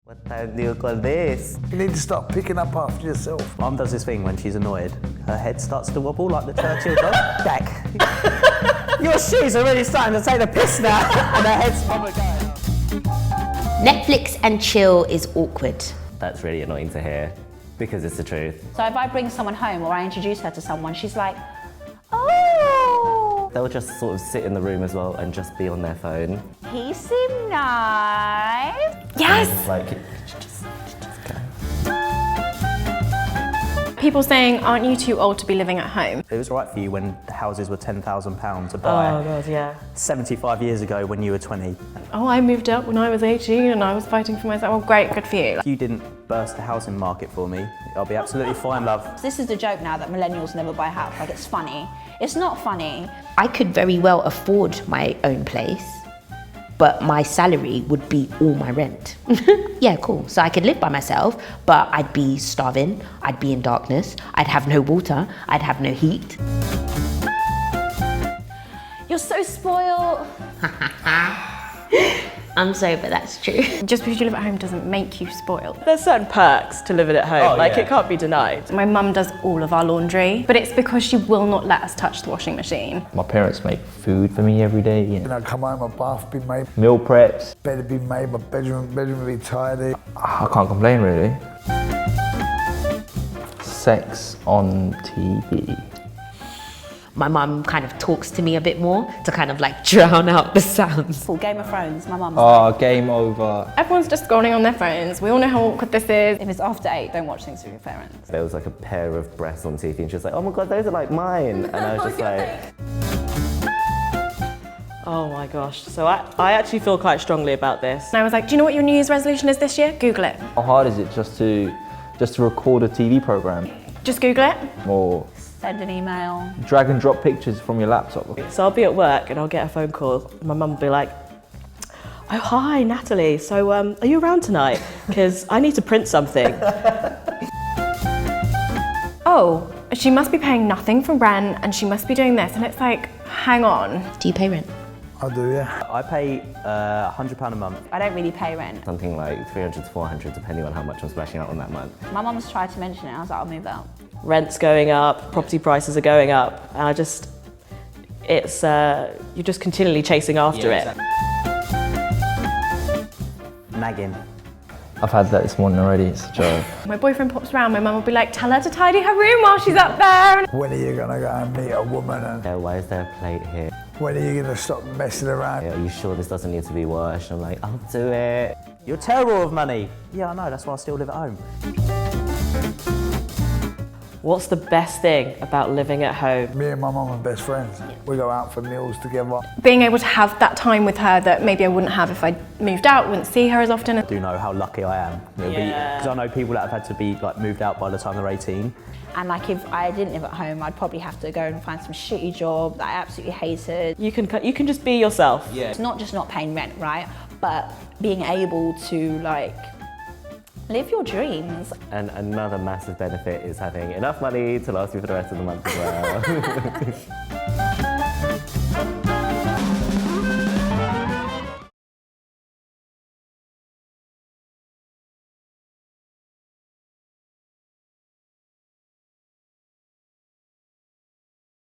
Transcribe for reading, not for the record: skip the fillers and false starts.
What time do you call this? You need to start picking up after yourself. Mum does this thing when she's annoyed. Her head starts to wobble like the Churchill dog. Jack, your shoes are really starting to take the piss now. And her head's probably going. Netflix and chill is awkward. That's really annoying to hear because it's the truth. So if I bring someone home or I introduce her to someone, she's like, oh. They'll just sort of sit in the room as well and just be on their phone. He seemed nice. Yes! Like, just go. People saying, aren't you too old to be living at home? It was right for you when the houses were £10,000 to buy. Oh God, yeah. 75 years ago when you were 20. Oh, I moved up when I was 18 and I was fighting for myself. Oh, great, good for you. If you didn't burst the housing market for me, I'll be absolutely fine, love. This is the joke now that millennials never buy a house. Like, it's funny. It's not funny. I could very well afford my own place, but my salary would be all my rent. Yeah, cool. So I could live by myself, but I'd be starving, I'd be in darkness, I'd have no water, I'd have no heat. You're so spoiled. I'm sorry, but that's true. Just because you live at home doesn't make you spoiled. There's certain perks to living at home, yeah. it can't be denied. My mum does all of our laundry, but it's because she will not let us touch the washing machine. My parents make food for me every day. You know, come home, my bath be made, Meal preps. bed be made, my bedroom be tidy. I can't complain really. Sex on TV. My mum kind of talks to me a bit more to kind of like drown out the sounds. Full Game of Thrones, my mum's Game over. Everyone's just scrolling on their phones. We all know how awkward this is. If it's after 8, don't watch things with your parents. There was like a pair of breasts on TV and she was like, oh my God, those are like mine. And I was just like, Oh my gosh, so I actually feel quite strongly about this. And I was like, do you know what your New Year's resolution is this year? Google it. How hard is it just to record a TV program Just Google it. or Send an email. drag and drop pictures from your laptop? So I'll be at work and I'll get a phone call. My mum will be like, oh hi Natalie, so are you around tonight? Because I need to print something. Oh, she must be paying nothing for rent and she must be doing this. And it's like, hang on. Do you pay rent? I do, yeah. I pay £100 a month. I don't really pay rent. Something like 300 to 400 depending on how much I'm splashing out on that month. My mum's tried to mention it. I was like, I'll move out. Rent's going up, property prices are going up, and you're just continually chasing after it. Nagging. I've had that this morning already, it's a joke. My boyfriend pops around, my mum will be like, tell her to tidy her room while she's up there. When are you gonna go and meet a woman and Yeah, why is there a plate here? when are you gonna stop messing around? Are you sure this doesn't need to be washed? I'm like, I'll do it. You're terrible with money. Yeah, I know, that's why I still live at home. What's the best thing about living at home? Me and my mum are best friends. We go out for meals together. Being able to have that time with her that maybe I wouldn't have if I moved out, wouldn't see her as often. I do know how lucky I am. Because I know people that have had to be like moved out by the time they're 18. And like, if I didn't live at home, I'd probably have to go and find some shitty job that I absolutely hated. You can just be yourself. It's not just not paying rent, right? But being able to like live your dreams. And another massive benefit is having enough money to last you for the rest of the month as well.